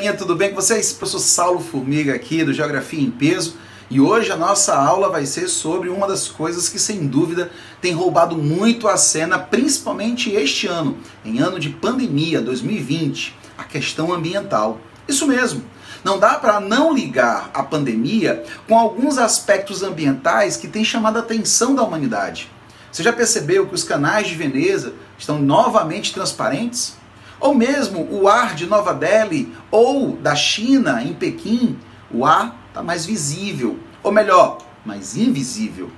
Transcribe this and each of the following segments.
galerinha, tudo bem com vocês? Professor Saulo Formiga aqui do Geografia em Peso, e hoje a nossa aula vai ser sobre uma das coisas que sem dúvida tem roubado muito a cena, principalmente este ano, em ano de pandemia 2020, a questão ambiental. Isso mesmo, não dá para não ligar a pandemia com alguns aspectos ambientais que têm chamado a atenção da humanidade. Você já percebeu que os canais de Veneza estão novamente transparentes? Ou mesmo o ar de Nova Delhi ou da China, em Pequim, o ar está mais visível, ou melhor, mais invisível.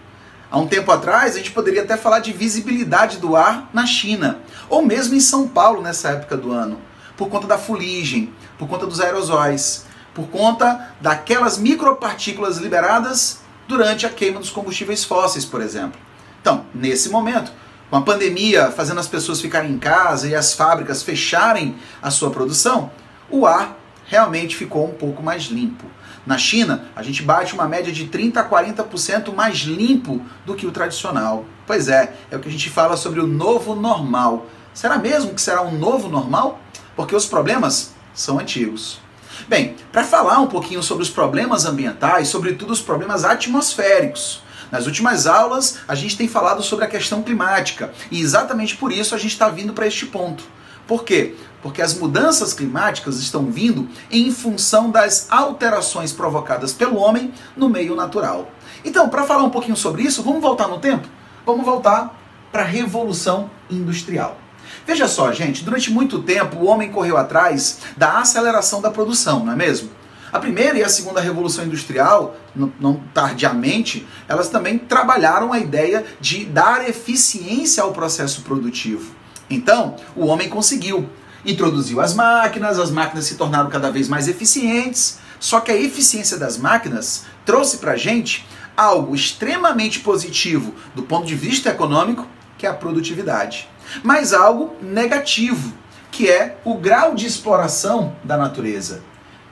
Há um tempo atrás a gente poderia até falar de visibilidade do ar na China, ou mesmo em São Paulo nessa época do ano, por conta da fuligem, por conta dos aerosóis, por conta daquelas micropartículas liberadas durante a queima dos combustíveis fósseis, por exemplo. Então, nesse momento, com a pandemia fazendo as pessoas ficarem em casa e as fábricas fecharem a sua produção, o ar realmente ficou um pouco mais limpo. Na China, a gente bate uma média de 30% a 40% mais limpo do que o tradicional. Pois é o que a gente fala sobre o novo normal. Será mesmo que será um novo normal? Porque os problemas são antigos. Bem, para falar um pouquinho sobre os problemas ambientais, sobretudo os problemas atmosféricos, nas últimas aulas, a gente tem falado sobre a questão climática e exatamente por isso a gente está vindo para este ponto. Por quê? Porque as mudanças climáticas estão vindo em função das alterações provocadas pelo homem no meio natural. Então, para falar um pouquinho sobre isso, vamos voltar no tempo? Vamos voltar para a Revolução Industrial. Veja só, gente, durante muito tempo o homem correu atrás da aceleração da produção, não é mesmo? A primeira e a segunda revolução industrial, não tardiamente, elas também trabalharam a ideia de dar eficiência ao processo produtivo. Então, o homem conseguiu. Introduziu as máquinas se tornaram cada vez mais eficientes, só que a eficiência das máquinas trouxe para a gente algo extremamente positivo do ponto de vista econômico, que é a produtividade, mas algo negativo, que é o grau de exploração da natureza.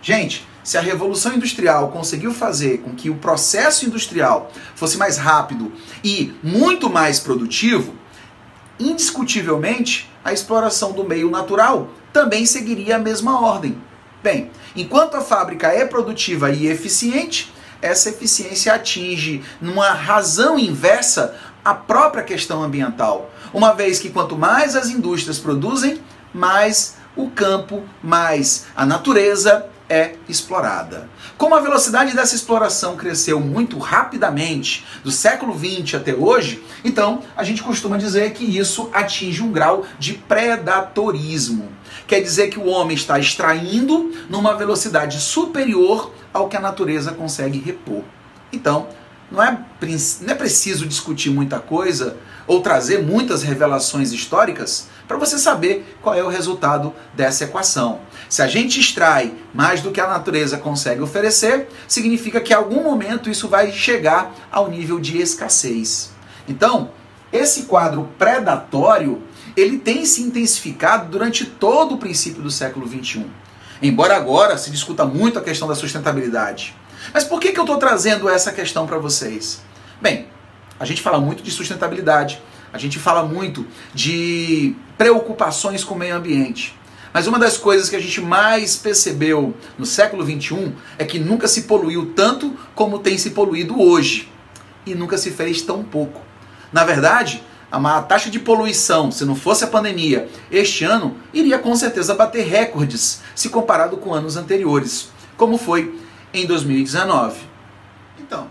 Gente, se a Revolução Industrial conseguiu fazer com que o processo industrial fosse mais rápido e muito mais produtivo, indiscutivelmente, a exploração do meio natural também seguiria a mesma ordem. Bem, enquanto a fábrica é produtiva e eficiente, essa eficiência atinge, numa razão inversa, a própria questão ambiental. Uma vez que quanto mais as indústrias produzem, mais o campo, mais a natureza é explorada. Como a velocidade dessa exploração cresceu muito rapidamente do século XX até hoje, então a gente costuma dizer que isso atinge um grau de predatorismo. Quer dizer que o homem está extraindo numa velocidade superior ao que a natureza consegue repor. Então, não é preciso discutir muita coisa ou trazer muitas revelações históricas para você saber qual é o resultado dessa equação. Se a gente extrai mais do que a natureza consegue oferecer, significa que em algum momento isso vai chegar ao nível de escassez. Então, esse quadro predatório, ele tem se intensificado durante todo o princípio do século XXI. Embora agora se discuta muito a questão da sustentabilidade. Mas por que eu estou trazendo essa questão para vocês? Bem, a gente fala muito de sustentabilidade, a gente fala muito de preocupações com o meio ambiente. Mas uma das coisas que a gente mais percebeu no século XXI é que nunca se poluiu tanto como tem se poluído hoje. E nunca se fez tão pouco. Na verdade, a taxa de poluição, se não fosse a pandemia, este ano iria com certeza bater recordes se comparado com anos anteriores, como foi em 2019. Então,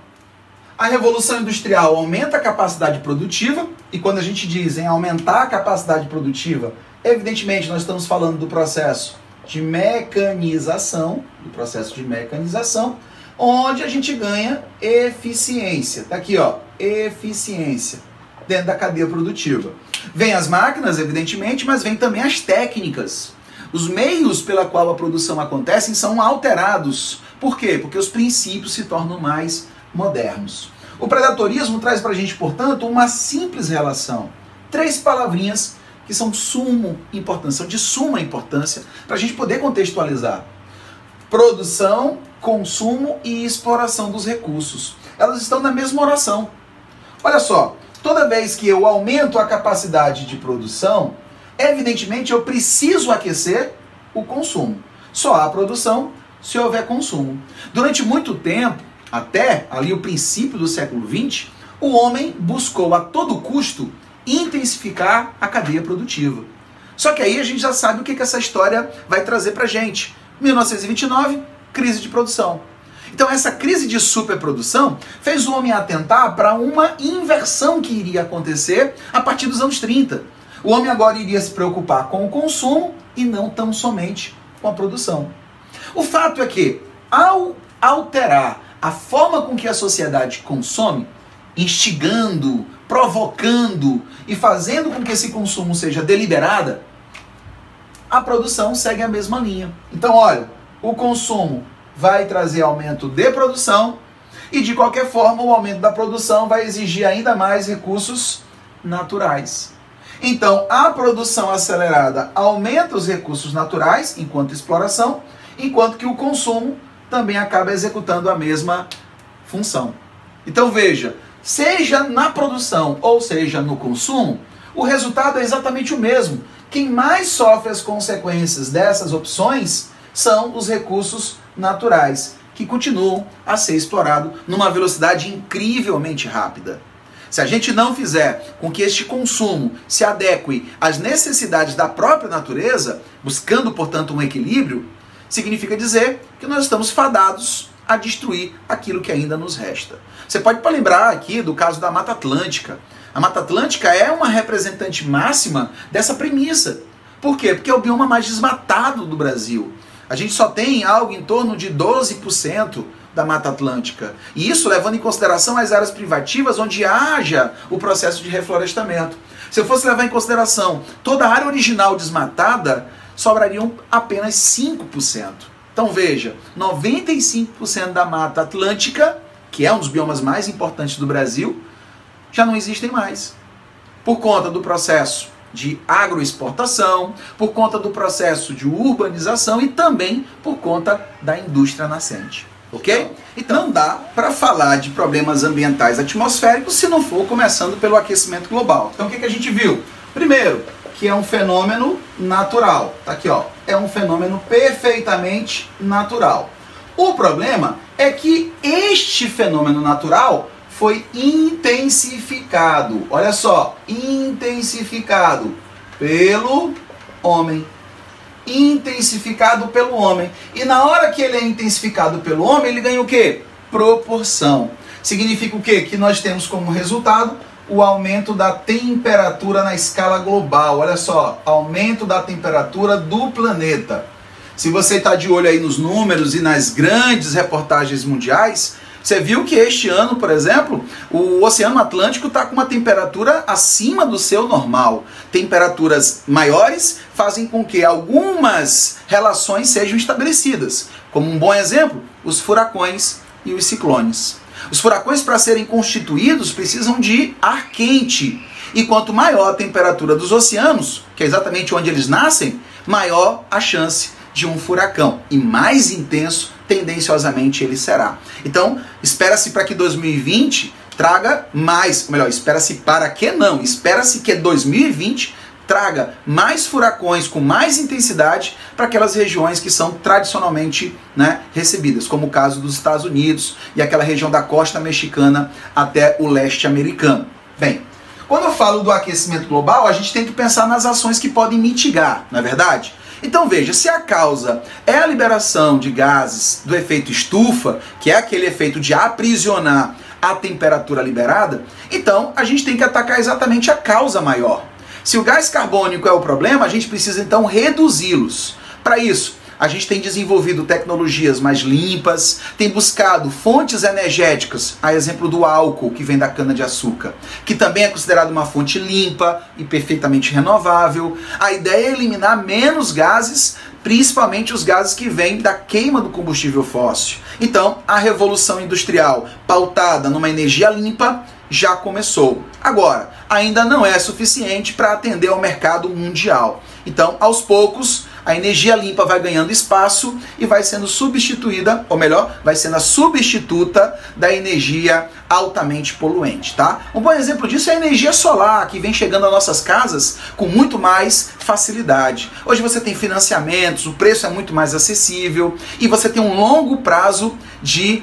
a Revolução Industrial aumenta a capacidade produtiva, e quando a gente diz em aumentar a capacidade produtiva, evidentemente nós estamos falando do processo de mecanização, onde a gente ganha eficiência. Está aqui, ó, eficiência dentro da cadeia produtiva. Vem as máquinas, evidentemente, mas vem também as técnicas. Os meios pela qual a produção acontece são alterados. Por quê? Porque os princípios se tornam mais modernos. O predatorismo traz para a gente, portanto, uma simples relação. 3 palavrinhas que são de suma importância para a gente poder contextualizar. Produção, consumo e exploração dos recursos. Elas estão na mesma oração. Olha só, toda vez que eu aumento a capacidade de produção, evidentemente eu preciso aquecer o consumo. Só há produção se houver consumo. Durante muito tempo, até ali o princípio do século XX, o homem buscou a todo custo intensificar a cadeia produtiva. Só que aí a gente já sabe o que essa história vai trazer pra gente. 1929, crise de produção. Então essa crise de superprodução fez o homem atentar para uma inversão que iria acontecer a partir dos anos 30. O homem agora iria se preocupar com o consumo e não tão somente com a produção. O fato é que, ao alterar a forma com que a sociedade consome, instigando, provocando e fazendo com que esse consumo seja deliberado, a produção segue a mesma linha. Então, olha, o consumo vai trazer aumento de produção e, de qualquer forma, o aumento da produção vai exigir ainda mais recursos naturais. Então, a produção acelerada aumenta os recursos naturais enquanto exploração, enquanto que o consumo também acaba executando a mesma função. Então, veja, seja na produção ou seja no consumo, o resultado é exatamente o mesmo. Quem mais sofre as consequências dessas opções são os recursos naturais, que continuam a ser explorados numa velocidade incrivelmente rápida. Se a gente não fizer com que este consumo se adeque às necessidades da própria natureza, buscando, portanto, um equilíbrio, significa dizer que nós estamos fadados a destruir aquilo que ainda nos resta. Você pode lembrar aqui do caso da Mata Atlântica. A Mata Atlântica é uma representante máxima dessa premissa. Por quê? Porque é o bioma mais desmatado do Brasil. A gente só tem algo em torno de 12% da Mata Atlântica. E isso levando em consideração as áreas privativas onde haja o processo de reflorestamento. Se eu fosse levar em consideração toda a área original desmatada, sobrariam apenas 5%. Então veja, 95% da Mata Atlântica, que é um dos biomas mais importantes do Brasil, já não existem mais. Por conta do processo de agroexportação, por conta do processo de urbanização e também por conta da indústria nascente. Ok? Então não dá para falar de problemas ambientais atmosféricos se não for começando pelo aquecimento global. Então o que a gente viu? Primeiro, que é um fenômeno natural. Tá aqui, ó. É um fenômeno perfeitamente natural. O problema é que este fenômeno natural foi intensificado. Olha só, intensificado pelo homem. Intensificado pelo homem. E na hora que ele é intensificado pelo homem, ele ganha o quê? Proporção. Significa o quê? Que nós temos como resultado o aumento da temperatura na escala global. Olha só, aumento da temperatura do planeta. Se você está de olho aí nos números e nas grandes reportagens mundiais, você viu que este ano, por exemplo, o Oceano Atlântico está com uma temperatura acima do seu normal. Temperaturas maiores fazem com que algumas relações sejam estabelecidas. Como um bom exemplo, os furacões e os ciclones. Os furacões, para serem constituídos, precisam de ar quente. E quanto maior a temperatura dos oceanos, que é exatamente onde eles nascem, maior a chance de um furacão. E mais intenso, tendenciosamente, ele será. Então, espera-se para que 2020 traga mais, ou melhor, espera-se para que não, espera-se que 2020 traga mais furacões com mais intensidade para aquelas regiões que são tradicionalmente, recebidas, como o caso dos Estados Unidos e aquela região da costa mexicana até o leste americano. Bem, quando eu falo do aquecimento global, a gente tem que pensar nas ações que podem mitigar, não é verdade? Então veja, se a causa é a liberação de gases do efeito estufa, que é aquele efeito de aprisionar a temperatura liberada, então a gente tem que atacar exatamente a causa maior. Se o gás carbônico é o problema, a gente precisa então reduzi-los. Para isso, a gente tem desenvolvido tecnologias mais limpas, tem buscado fontes energéticas, a exemplo do álcool que vem da cana-de-açúcar, que também é considerado uma fonte limpa e perfeitamente renovável. A ideia é eliminar menos gases, principalmente os gases que vêm da queima do combustível fóssil. Então, a revolução industrial pautada numa energia limpa já começou. Agora, ainda não é suficiente para atender ao mercado mundial. Então, aos poucos, a energia limpa vai ganhando espaço e vai sendo substituída, ou melhor, vai sendo a substituta da energia altamente poluente, tá? Um bom exemplo disso é a energia solar, que vem chegando às nossas casas com muito mais facilidade. Hoje você tem financiamentos, o preço é muito mais acessível e você tem um longo prazo de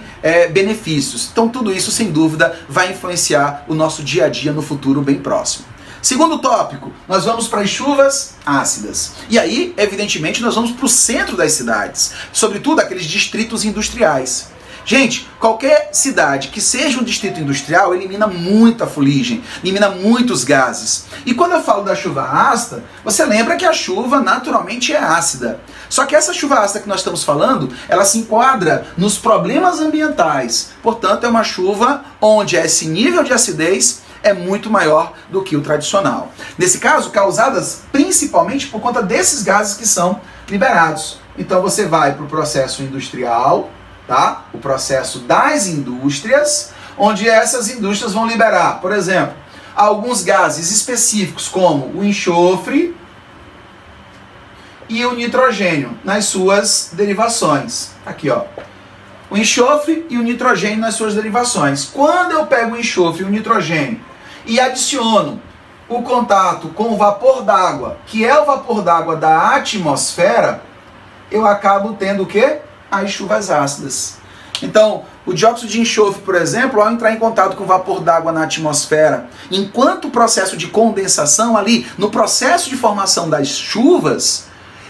benefícios. Então tudo isso, sem dúvida, vai influenciar o nosso dia a dia no futuro bem próximo. Segundo tópico, nós vamos para as chuvas ácidas. E aí, evidentemente, nós vamos para o centro das cidades, sobretudo aqueles distritos industriais. Gente, qualquer cidade que seja um distrito industrial elimina muita fuligem, elimina muitos gases. E quando eu falo da chuva ácida, você lembra que a chuva naturalmente é ácida. Só que essa chuva ácida que nós estamos falando, ela se enquadra nos problemas ambientais. Portanto, é uma chuva onde esse nível de acidez é muito maior do que o tradicional. Nesse caso, causadas principalmente por conta desses gases que são liberados. Então você vai para o processo industrial, tá? O processo das indústrias, onde essas indústrias vão liberar, por exemplo, alguns gases específicos como o enxofre e o nitrogênio nas suas derivações. Aqui, ó. O enxofre e o nitrogênio nas suas derivações. Quando eu pego o enxofre e o nitrogênio e adiciono o contato com o vapor d'água, que é o vapor d'água da atmosfera, eu acabo tendo o quê? As chuvas ácidas. Então, o dióxido de enxofre, por exemplo, ao entrar em contato com o vapor d'água na atmosfera, enquanto o processo de condensação ali, no processo de formação das chuvas,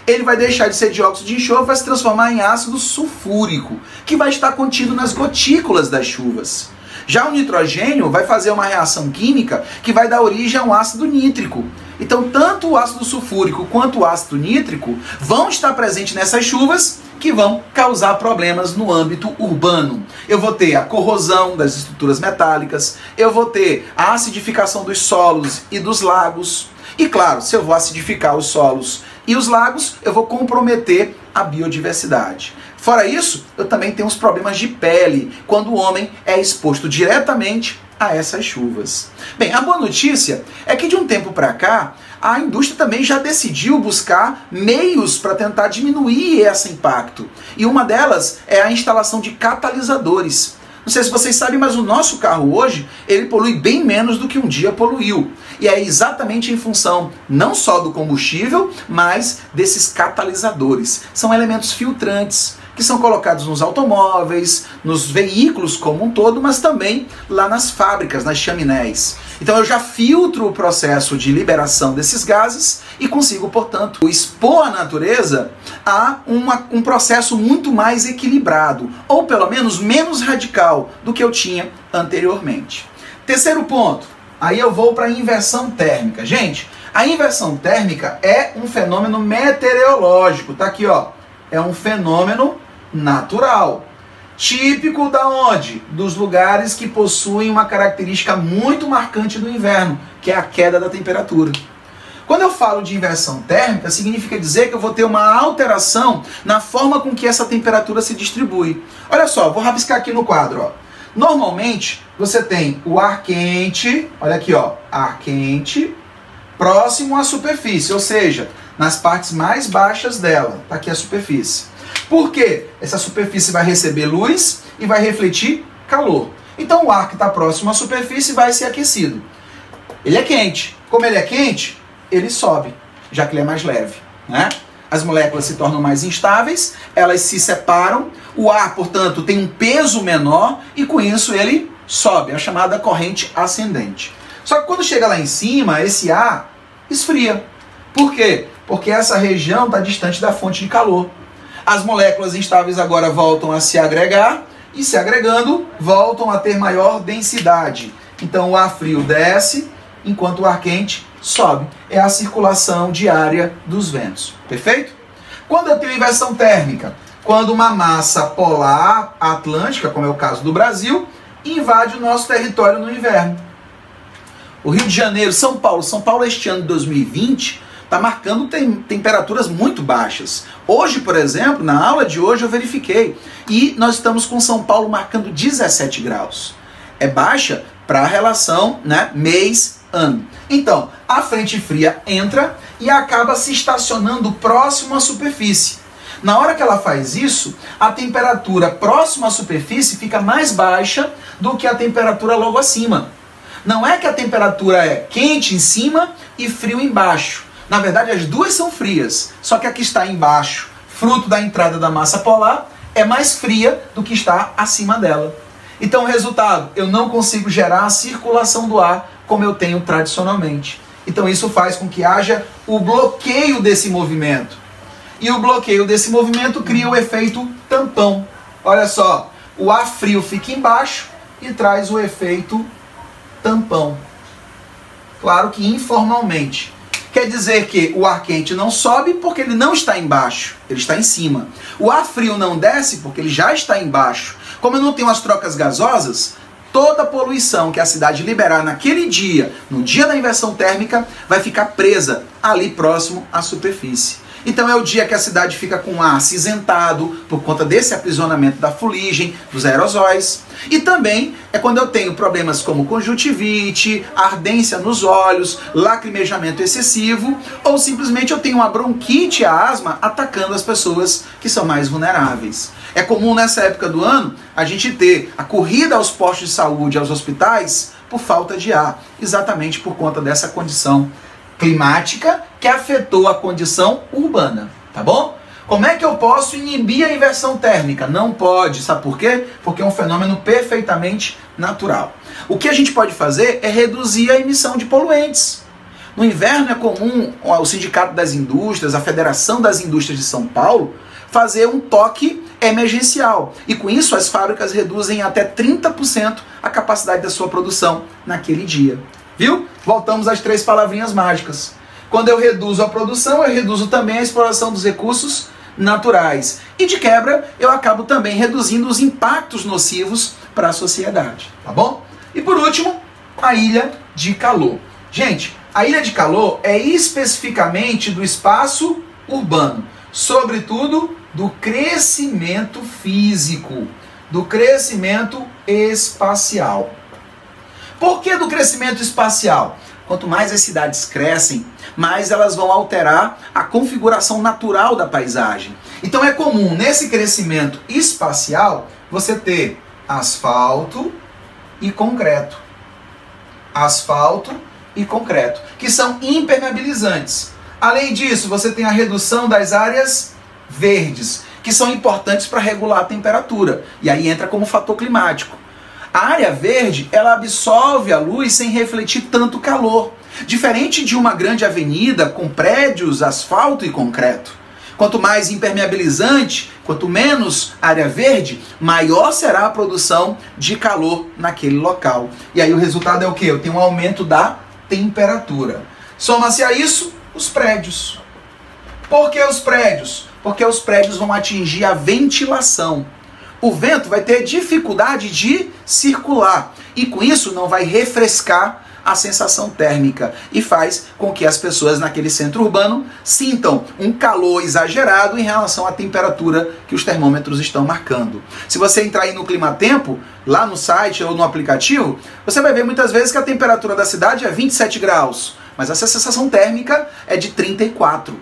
ele vai deixar de ser dióxido de enxofre, vai se transformar em ácido sulfúrico, que vai estar contido nas gotículas das chuvas. Já o nitrogênio vai fazer uma reação química que vai dar origem a um ácido nítrico. Então, tanto o ácido sulfúrico quanto o ácido nítrico vão estar presentes nessas chuvas que vão causar problemas no âmbito urbano. Eu vou ter a corrosão das estruturas metálicas, eu vou ter a acidificação dos solos e dos lagos. E claro, se eu vou acidificar os solos e os lagos, eu vou comprometer a biodiversidade. Fora isso, eu também tenho os problemas de pele, quando o homem é exposto diretamente a essas chuvas. Bem, a boa notícia é que de um tempo para cá, a indústria também já decidiu buscar meios para tentar diminuir esse impacto. E uma delas é a instalação de catalisadores. Não sei se vocês sabem, mas o nosso carro hoje, ele polui bem menos do que um dia poluiu. E é exatamente em função não só do combustível, mas desses catalisadores. São elementos filtrantes que são colocados nos automóveis, nos veículos como um todo, mas também lá nas fábricas, nas chaminés. Então eu já filtro o processo de liberação desses gases e consigo, portanto, expor a natureza a um processo muito mais equilibrado, ou pelo menos menos radical do que eu tinha anteriormente. Terceiro ponto, aí eu vou para a inversão térmica. Gente, a inversão térmica é um fenômeno meteorológico, tá aqui, ó. É um fenômeno natural, típico da onde? Dos lugares que possuem uma característica muito marcante do inverno, que é a queda da temperatura. Quando eu falo de inversão térmica, significa dizer que eu vou ter uma alteração na forma com que essa temperatura se distribui. Olha só, vou rabiscar aqui no quadro, ó. Normalmente, você tem o ar quente, olha aqui, ó, ar quente, próximo à superfície, ou seja, nas partes mais baixas dela. Tá aqui a superfície. Por quê? Essa superfície vai receber luz e vai refletir calor. Então o ar que está próximo à superfície vai ser aquecido. Ele é quente. Como ele é quente, ele sobe, já que ele é mais leve, né? As moléculas se tornam mais instáveis, elas se separam, o ar, portanto, tem um peso menor e com isso ele sobe, é a chamada corrente ascendente. Só que quando chega lá em cima, esse ar esfria. Por quê? Porque essa região está distante da fonte de calor. As moléculas instáveis agora voltam a se agregar e, se agregando, voltam a ter maior densidade. Então o ar frio desce, enquanto o ar quente sobe. É a circulação diária dos ventos. Perfeito? Quando eu tenho inversão térmica? Quando uma massa polar atlântica, como é o caso do Brasil, invade o nosso território no inverno. O Rio de Janeiro, São Paulo este ano de 2020 está marcando temperaturas muito baixas. Hoje, por exemplo, na aula de hoje eu verifiquei e nós estamos com São Paulo marcando 17 graus. É baixa para a relação, né, mês-ano. Então, a frente fria entra e acaba se estacionando próximo à superfície. Na hora que ela faz isso, a temperatura próxima à superfície fica mais baixa do que a temperatura logo acima. Não é que a temperatura é quente em cima e frio embaixo. Na verdade, as duas são frias, só que a que está embaixo, fruto da entrada da massa polar, é mais fria do que está acima dela. Então, o resultado, eu não consigo gerar a circulação do ar como eu tenho tradicionalmente. Então, isso faz com que haja o bloqueio desse movimento. E o bloqueio desse movimento cria o efeito tampão. Olha só, o ar frio fica embaixo e traz o efeito tampão. Claro que informalmente. Quer dizer que o ar quente não sobe porque ele não está embaixo, ele está em cima. O ar frio não desce porque ele já está embaixo. Como eu não tenho as trocas gasosas, toda a poluição que a cidade liberar naquele dia, no dia da inversão térmica, vai ficar presa ali próximo à superfície. Então é o dia que a cidade fica com ar acinzentado por conta desse aprisionamento da fuligem, dos aerosóis. E também é quando eu tenho problemas como conjuntivite, ardência nos olhos, lacrimejamento excessivo, ou simplesmente eu tenho uma bronquite e a asma atacando as pessoas que são mais vulneráveis. É comum nessa época do ano a gente ter a corrida aos postos de saúde, aos hospitais, por falta de ar, exatamente por conta dessa condição climática que afetou a condição urbana, tá bom? Como é que eu posso inibir a inversão térmica? Não pode, sabe por quê? Porque é um fenômeno perfeitamente natural. O que a gente pode fazer é reduzir a emissão de poluentes. No inverno é comum o Sindicato das Indústrias, a Federação das Indústrias de São Paulo, fazer um toque emergencial. E com isso as fábricas reduzem até 30% a capacidade da sua produção naquele dia. Viu? Voltamos às 3 palavrinhas mágicas. Quando eu reduzo a produção, eu reduzo também a exploração dos recursos naturais. E de quebra, eu acabo também reduzindo os impactos nocivos para a sociedade. Tá bom? E por último, a ilha de calor. Gente, a ilha de calor é especificamente do espaço urbano. Sobretudo do crescimento físico, do crescimento espacial. Por que do crescimento espacial? Quanto mais as cidades crescem, mais elas vão alterar a configuração natural da paisagem. Então é comum, nesse crescimento espacial, você ter asfalto e concreto. Asfalto e concreto, que são impermeabilizantes. Além disso, você tem a redução das áreas verdes, que são importantes para regular a temperatura. E aí entra como fator climático. A área verde, ela absorve a luz sem refletir tanto calor. Diferente de uma grande avenida com prédios, asfalto e concreto. Quanto mais impermeabilizante, quanto menos área verde, maior será a produção de calor naquele local. E aí o resultado é o quê? Eu tenho um aumento da temperatura. Soma-se a isso os prédios. Por que os prédios? Porque os prédios vão atingir a ventilação. O vento vai ter dificuldade de circular e com isso não vai refrescar a sensação térmica e faz com que as pessoas naquele centro urbano sintam um calor exagerado em relação à temperatura que os termômetros estão marcando. Se você entrar aí no Climatempo, lá no site ou no aplicativo, você vai ver muitas vezes que a temperatura da cidade é 27 graus, mas a sensação térmica é de 34.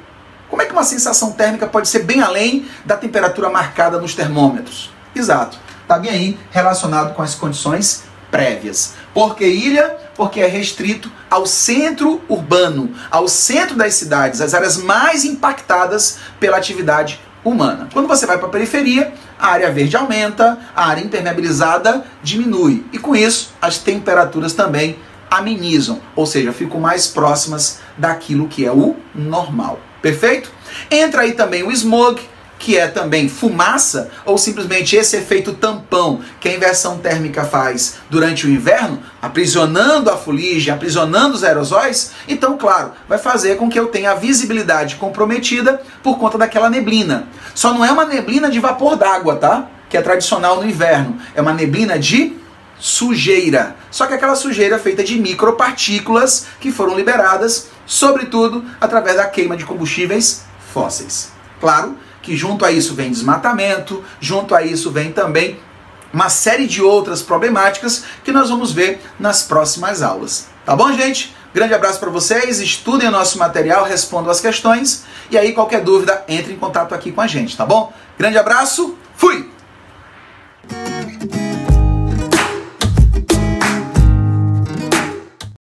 Como é que uma sensação térmica pode ser bem além da temperatura marcada nos termômetros? Exato, está bem aí relacionado com as condições prévias. Por que ilha? Porque é restrito ao centro urbano, ao centro das cidades, as áreas mais impactadas pela atividade humana. Quando você vai para a periferia, a área verde aumenta, a área impermeabilizada diminui. E com isso, as temperaturas também amenizam, ou seja, ficam mais próximas daquilo que é o normal. Perfeito? Entra aí também o smog, que é também fumaça, ou simplesmente esse efeito tampão que a inversão térmica faz durante o inverno, aprisionando a fuligem, aprisionando os aerosóis. Então, claro, vai fazer com que eu tenha a visibilidade comprometida por conta daquela neblina. Só não é uma neblina de vapor d'água, tá? Que é tradicional no inverno. É uma neblina de sujeira. Só que aquela sujeira é feita de micropartículas que foram liberadas, sobretudo através da queima de combustíveis fósseis. Claro que junto a isso vem desmatamento, junto a isso vem também uma série de outras problemáticas que nós vamos ver nas próximas aulas. Tá bom, gente? Grande abraço para vocês, estudem o nosso material, respondam as questões e aí qualquer dúvida, entre em contato aqui com a gente, tá bom? Grande abraço, fui!